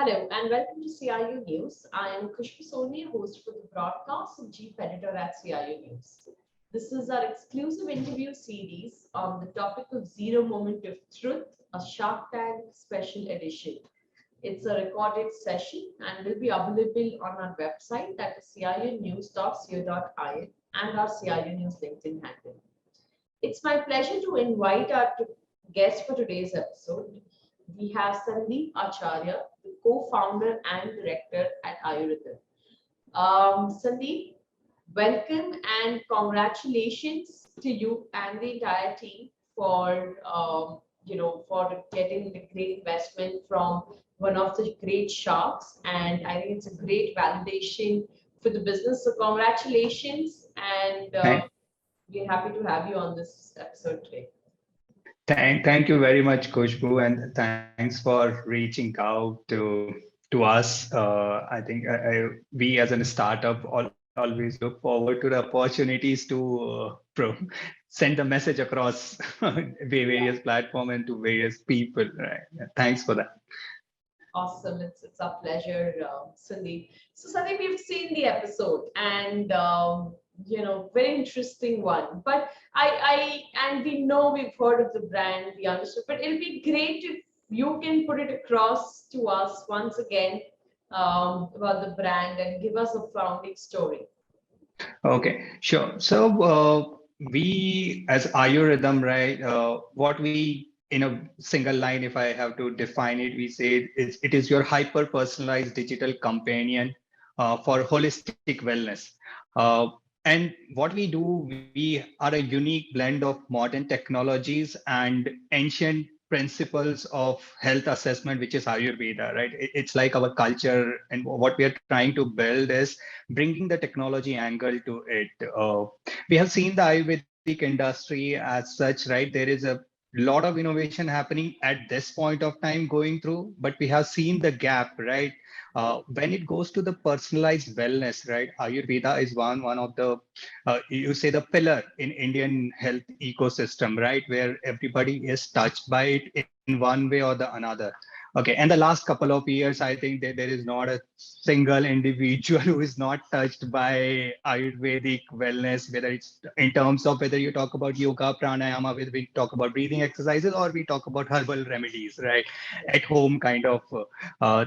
Hello and welcome to CIU News. I am Khushbu Soni, host for the broadcast and chief editor at CIU News. This is our exclusive interview series on the topic of Zero Moment of Truth, a Shark Tank special edition. It's a recorded session and will be available on our website, that is ciunews.co.in, and our CIU News LinkedIn handle. It's my pleasure to invite our guest for today's episode. We have Sandeep Acharya, the co-founder and director at Ayurveda. Sandeep, welcome and congratulations to you and the entire team for for getting the great investment from one of the great sharks, and I think it's a great validation for the business. So congratulations, and Thank, we're happy to have you on this episode today. thank you very much, Kushbu, and thanks for reaching out to us. I think we as a startup always look forward to the opportunities to send the message across Yeah. various platform and to various people. Right? Thanks for that. Awesome. It's our pleasure, Sandeep. So, Sandeep, we've seen the episode, and very interesting one. But and we know we've heard of the brand, we understood. But it'll be great if you can put it across to us once again about the brand and give us a founding story. Okay, sure. So we, as Ayurvedam, right? What we in a single line, if I have to define it, we say it is your hyper personalized digital companion for holistic wellness. Uh, and what we do, we are a unique blend of modern technologies and ancient principles of health assessment, which is Ayurveda, right? It's like our culture, and what we are trying to build is bringing the technology angle to it. We have seen the Ayurvedic industry as such, right? There is a lot of innovation happening at this point of time going through, but we have seen the gap, right? When it goes to the personalized wellness, right? Ayurveda is one of the you say the pillar in Indian health ecosystem, right? Where everybody is touched by it in one way or the another. Okay, and the last couple of years, I think that there is not a single individual who is not touched by Ayurvedic wellness, whether it's in terms of whether you talk about yoga, pranayama, whether we talk about breathing exercises, or we talk about herbal remedies, right? At home kind of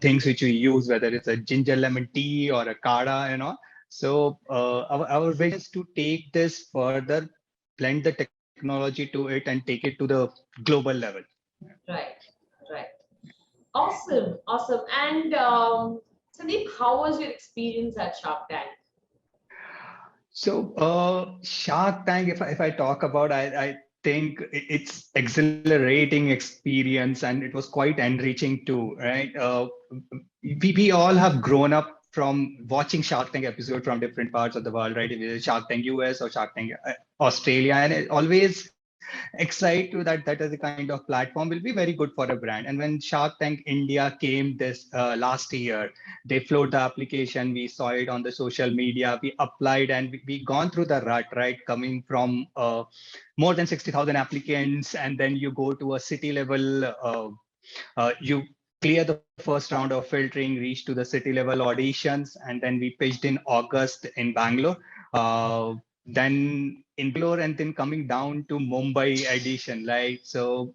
things which we use, whether it's a ginger lemon tea or a kada, you know. So our vision is to take this further, blend the technology to it, and take it to the global level. Right. Right. Awesome. Awesome. And Sandeep, how was your experience at Shark Tank? So, Shark Tank, if I talk about, I think it's exhilarating experience and it was quite enriching too, right? We all have grown up from watching Shark Tank episode from different parts of the world, right? If it's Shark Tank US or Shark Tank Australia, and it always excite you that that is the kind of platform will be very good for a brand. And when Shark Tank India came this last year, they flowed the application. We saw it on the social media. We applied and we gone through the rut, right? Coming from more than 60,000 applicants, and then you go to a city level. You clear the first round of filtering, reach to the city level auditions, and then we pitched in August in Bangalore. Then in Bangalore, and then coming down to Mumbai edition, right? So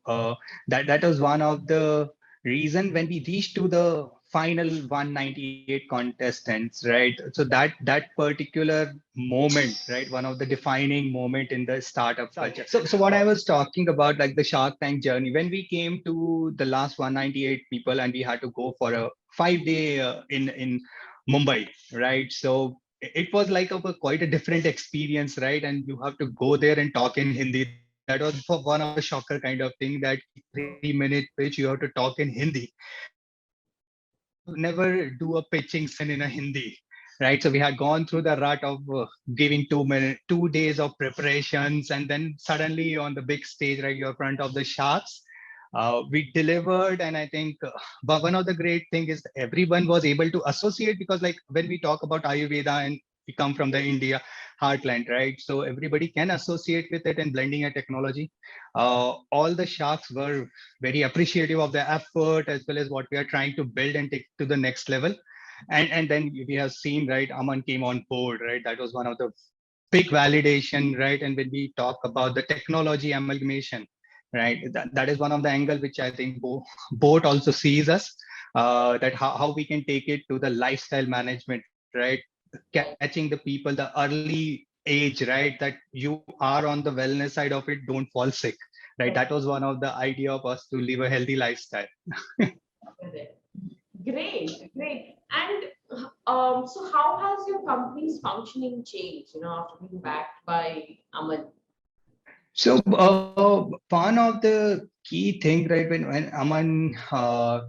that was one of the reason when we reached to the final 198 contestants, right? So that particular moment, right, one of the defining moment in the startup culture. So what I was talking about, like the Shark Tank journey, when we came to the last 198 people, and we had to go for a 5 day in Mumbai, right? So it was like quite a different experience, right? And you have to go there and talk in Hindi. That was for one of the shocker kind of thing, that 3 minute pitch you have to talk in Hindi. Never do a pitching session in a Hindi, right? So we had gone through the rut of giving 2 minute 2 days of preparations, and then suddenly on the big stage, right, you're front of the sharks. We delivered, and I think but one of the great thing is everyone was able to associate, because like when we talk about Ayurveda and we come from the India heartland, right? So everybody can associate with it and blending a technology. All the sharks were very appreciative of the effort as well as what we are trying to build and take to the next level. And then we have seen, right, Aman came on board, right? That was one of the big validation, right? And when we talk about the technology amalgamation, right, that is one of the angle which I think boat also sees us, that how we can take it to the lifestyle management, right? Catching the people the early age, right? That you are on the wellness side of it, don't fall sick, right? That was one of the idea of us to live a healthy lifestyle. Correct. Great, great. And so how has your company's functioning changed, after being backed by Aman? So one of the key thing, right, when Aman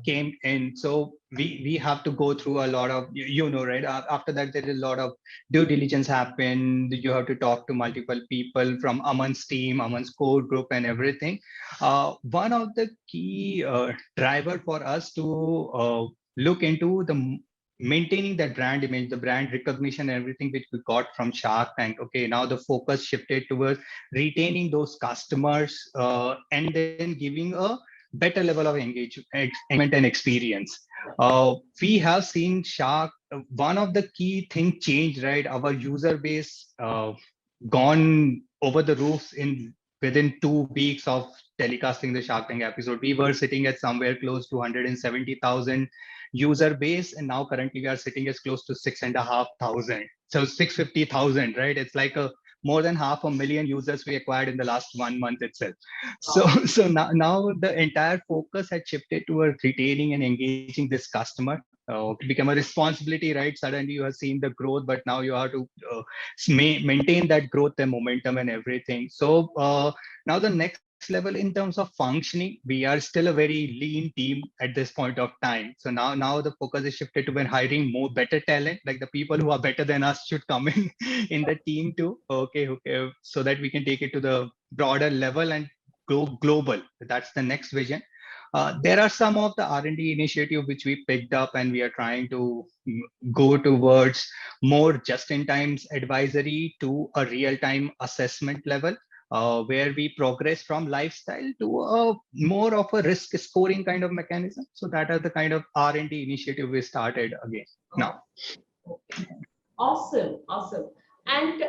came in, so we have to go through a lot of, right, after that there is a lot of due diligence happened. You have to talk to multiple people from Aman's team, Aman's core group and everything. One of the key driver for us to look into the maintaining that brand image, the brand recognition, everything which we got from Shark Tank. Okay, now the focus shifted towards retaining those customers, and then giving a better level of engagement and experience. We have seen Shark, one of the key thing change, right? Our user base gone over the roofs in within 2 weeks of telecasting the Shark Tank episode. We were sitting at somewhere close to 170,000 user base, and now currently we are sitting as close to 6,500. So 650,000, right? It's like a more than 500,000 users we acquired in the last 1 month itself. So, Wow. so now the entire focus had shifted towards retaining and engaging this customer. It became a responsibility, right? Suddenly you have seen the growth, but now you have to maintain that growth and momentum and everything. So now the next level in terms of functioning, we are still a very lean team at this point of time. So now the focus is shifted to when hiring more better talent, like the people who are better than us should come in the team too. Okay, so that we can take it to the broader level and go global. That's the next vision. There are some of the R&D initiative which we picked up, and we are trying to go towards more just-in-time advisory to a real-time assessment level, where we progress from lifestyle to a more of a risk scoring kind of mechanism. So that are the kind of R&D initiative we started again now. Okay. Awesome, awesome. And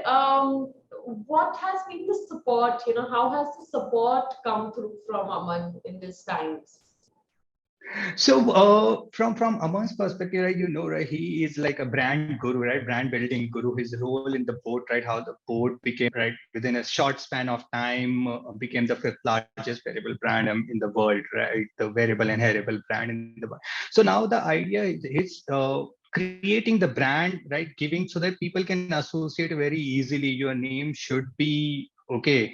what has been the support? How has the support come through from Aman in these times? So from Aman's perspective, right, right, he is like a brand guru, right? Brand building guru. His role in the boat, right? How the boat became, right, within a short span of time, became the fifth largest wearable brand in the world, right? The wearable and hearable brand in the world. So now the idea is creating the brand, right? Giving so that people can associate very easily. Your name should be okay,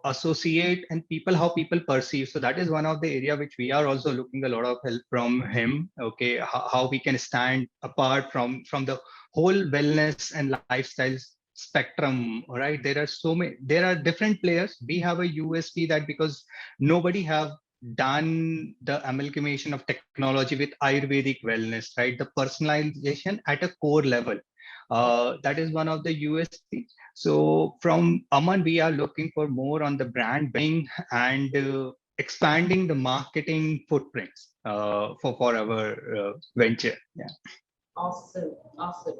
associate and people how people perceive. So that is one of the area which we are also looking a lot of help from him. Okay, how we can stand apart from the whole wellness and lifestyle spectrum, right? There are so many, there are different players. We have a USP that because nobody have done the amalgamation of technology with Ayurvedic wellness, right? The personalization at a core level. That is one of the USP. So from Aman, we are looking for more on the brand building and expanding the marketing footprints for our venture. Yeah. Awesome, awesome.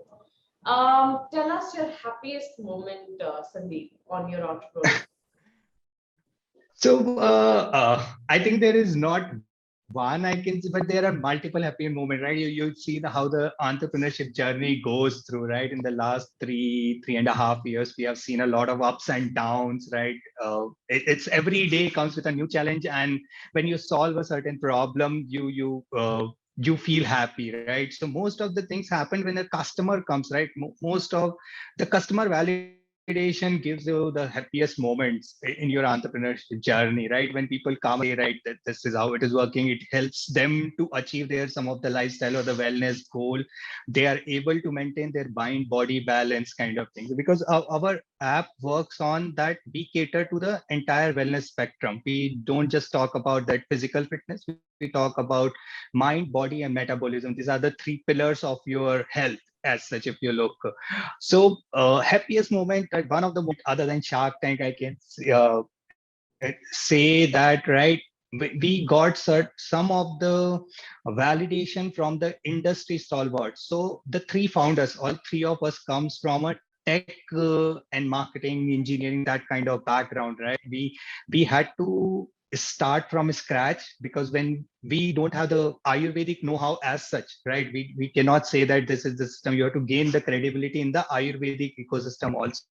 Tell us your happiest moment, Sandeep, on your entrepreneurship. So I think there is not one I can see, but there are multiple happy moments, right? You see how the entrepreneurship journey goes through, right? In the last 3.5 years, we have seen a lot of ups and downs, right? It's every day comes with a new challenge, and when you solve a certain problem, you feel happy, right? So most of the things happen when a customer comes, right? Most of the customer validation gives you the happiest moments in your entrepreneurship journey, right? When people come and say, right, that this is how it is working, it helps them to achieve their some of the lifestyle or the wellness goal. They are able to maintain their mind body balance kind of thing, because our app works on that. We cater to the entire wellness spectrum. We don't just talk about that physical fitness, we talk about mind body and metabolism. These are the three pillars of your health. as such, if you look. So happiest moment, one of the moment other than Shark Tank, I can say that, right, we got some of the validation from the industry stalwarts. So the three founders, all three of us comes from a tech and marketing engineering, that kind of background, right? We had to start from scratch, because when we don't have the Ayurvedic know-how as such, right, we cannot say that this is the system. You have to gain the credibility in the Ayurvedic ecosystem also.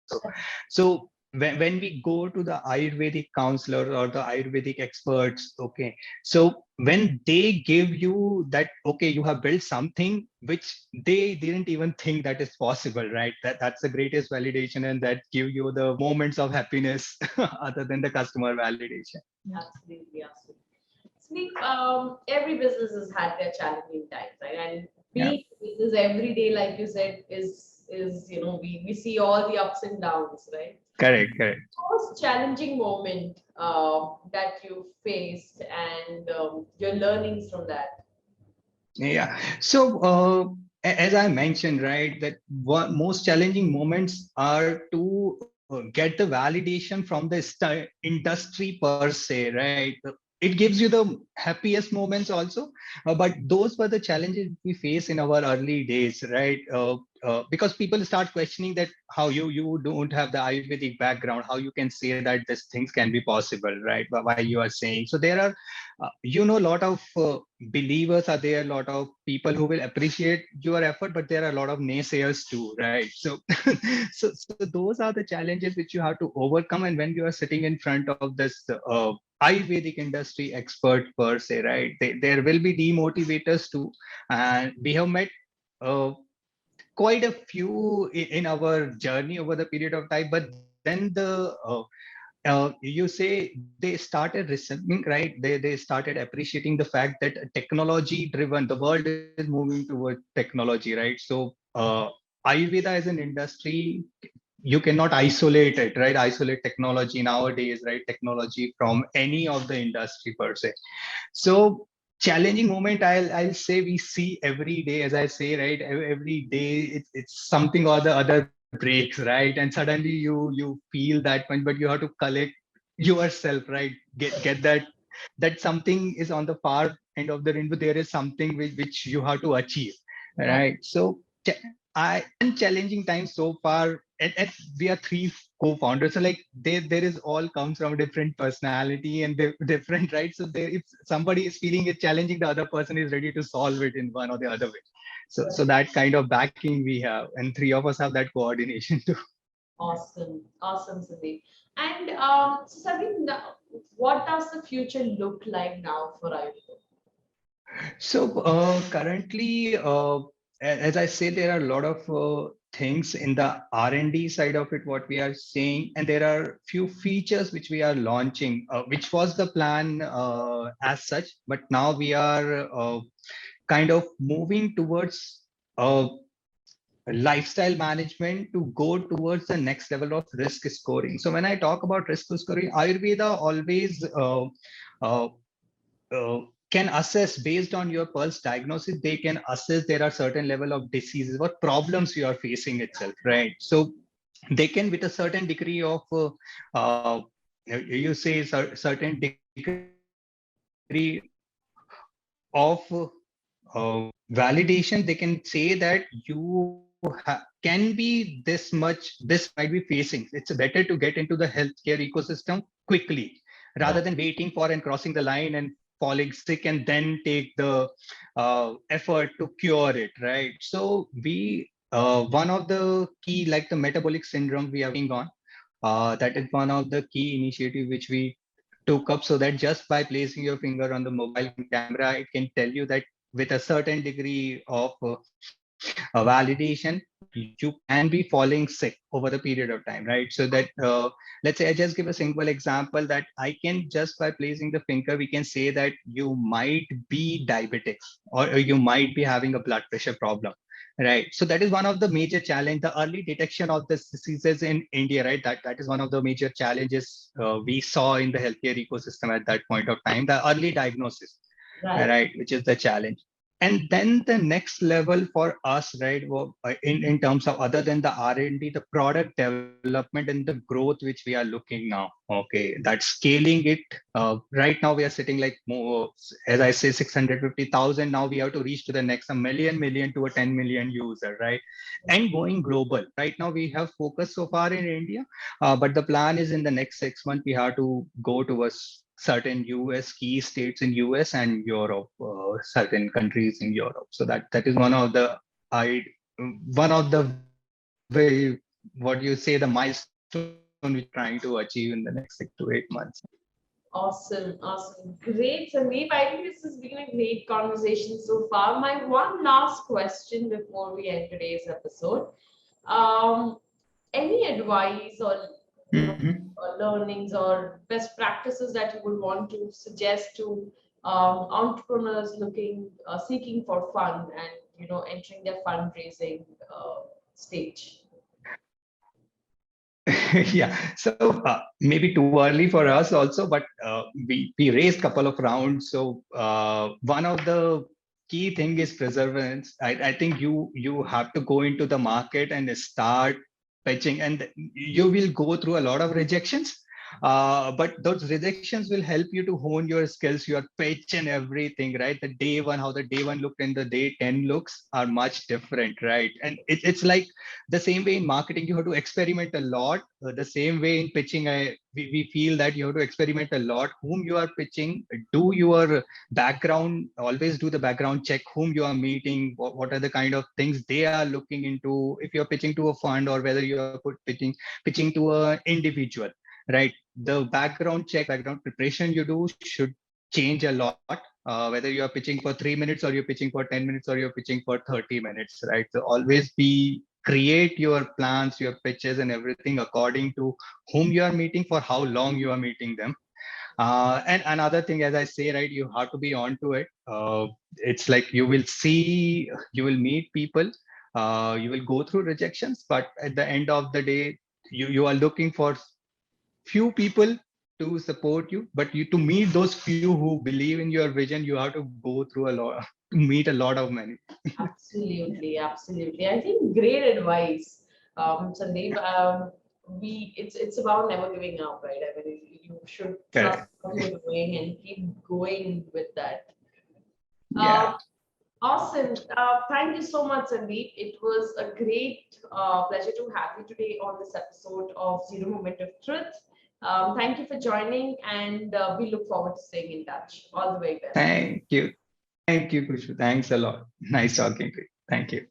So when we go to the Ayurvedic counselor or the Ayurvedic experts, okay, so when they give you that, okay, you have built something which they didn't even think that is possible, right? That's the greatest validation, and that give you the moments of happiness other than the customer validation. Absolutely, absolutely. Sleep, every business has had their challenging times, right? And Yeah, being in business every day, like you said, is we see all the ups and downs, right? correct. Most challenging moment that you faced and your learnings from that. Yeah. So, as I mentioned, right, that most challenging moments are to get the validation from the industry per se, right? It gives you the happiest moments also, but those were the challenges we face in our early days, right? Because people start questioning that how you don't have the Ayurvedic background, how you can say that these things can be possible, right? Why you are saying so? There are a lot of believers are there, a lot of people who will appreciate your effort, but there are a lot of naysayers too, right? So so those are the challenges which you have to overcome. And when you are sitting in front of this Ayurvedic industry expert per se, right, there will be demotivators too. And we have met uh, quite a few in our journey over the period of time, but then you say they started listening, right? They started appreciating the fact that technology driven, the world is moving toward technology, right? So Ayurveda as an industry, you cannot isolate it, right? Isolate technology nowadays, right? Technology from any of the industry per se. So challenging moment, I'll say we see every day, as I say, right? Every day it's something or the other breaks, right? And suddenly you feel that much, but you have to collect yourself, right? Get that something is on the far end of the rainbow. There is something which you have to achieve, right? So I in challenging times so far, and we are three co-founders, so like there is all comes from different personality and different, right? So there, if somebody is feeling it challenging, the other person is ready to solve it in one or the other way. So that kind of backing we have, and three of us have that coordination too. Awesome, awesome, Sandeep. And so Sandeep, what does the future look like now for Ayurveda? So currently, as I say, there are a lot of things in the R&D side of it, what we are seeing, and there are few features which we are launching, which was the plan as such, but now we are kind of moving towards uh, lifestyle management to go towards the next level of risk scoring. So when I talk about risk scoring, Ayurveda always uh, uh, can assess based on your pulse diagnosis. They can assess there are certain level of diseases, what problems you are facing itself, right? So they can, with a certain degree of uh, you say certain degree of validation, they can say that you can be this much, this might be facing. It's better to get into the healthcare ecosystem quickly rather Right. than waiting for and crossing the line and falling sick and then take the effort to cure it, right? So we one of the key, like the metabolic syndrome we are working on, that is one of the key initiative which we took up, so that just by placing your finger on the mobile camera, it can tell you that with a certain degree of validation, you can be falling sick over the period of time, right? So that let's say I just give a simple example that I can, just by placing the finger, we can say that you might be diabetic, or you might be having a blood pressure problem, right? So that is one of the major challenge, the early detection of this diseases in India, right? That is one of the major challenges we saw in the healthcare ecosystem at that point of time, the early diagnosis, Right. right, which is the challenge. And then the next level for us, right, in terms of other than the R&D, the product development and the growth which we are looking now. Okay, that's scaling it. Right now we are sitting like more, as I say, 650,000. Now we have to reach to the next a million to a 10 million user, right? And going global. Right now we have focused so far in India, but the plan is in the next 6 months we have to go towards certain US key states in US and Europe, certain countries in Europe. So that is I one of the way, what you say, the milestone we're trying to achieve in the next 6 to 8 months. Awesome, awesome. Great, Sandeep. I think this has been a great conversation so far. My one last question before we end today's episode. Um, any advice or or learnings or best practices that you would want to suggest to entrepreneurs looking seeking for fund and entering their fundraising stage? Yeah, so maybe too early for us also, but we raised couple of rounds. So one of the key thing is perseverance. I think you have to go into the market and start pitching, and you will go through a lot of rejections. But those rejections will help you to hone your skills, your pitch and everything, right? The day one, how the day one looked and the day 10 looks are much different, right? And it's like the same way in marketing, you have to experiment a lot. The same way in pitching, we feel that you have to experiment a lot. Whom you are pitching, do your background, always do the background check, whom you are meeting, what are the kind of things they are looking into, if you're pitching to a fund or whether you are pitching to an individual, right? The background check, background preparation you do should change a lot. Whether you are pitching for 3 minutes or you're pitching for 10 minutes or you're pitching for 30 minutes, right? So always create your plans, your pitches and everything according to whom you are meeting, for how long you are meeting them. And another thing, as I say, right, you have to be on to it. It's like you will meet people, you will go through rejections, but at the end of the day, you are looking for few people to support you, but you to meet those few who believe in your vision, you have to go through a lot to meet a lot of many. Absolutely, absolutely. I think great advice, Sandeep. It's about never giving up, right? I mean, you should trust Correct. what you're doing and keep going with that. Yeah. Awesome. Thank you so much, Sandeep. It was a great pleasure to have you today on this episode of Zero Moment of Truth. Thank you for joining, and we look forward to staying in touch. All the very best. Thank you. Thank you, Kushu. Thanks a lot. Nice talking to you. Thank you.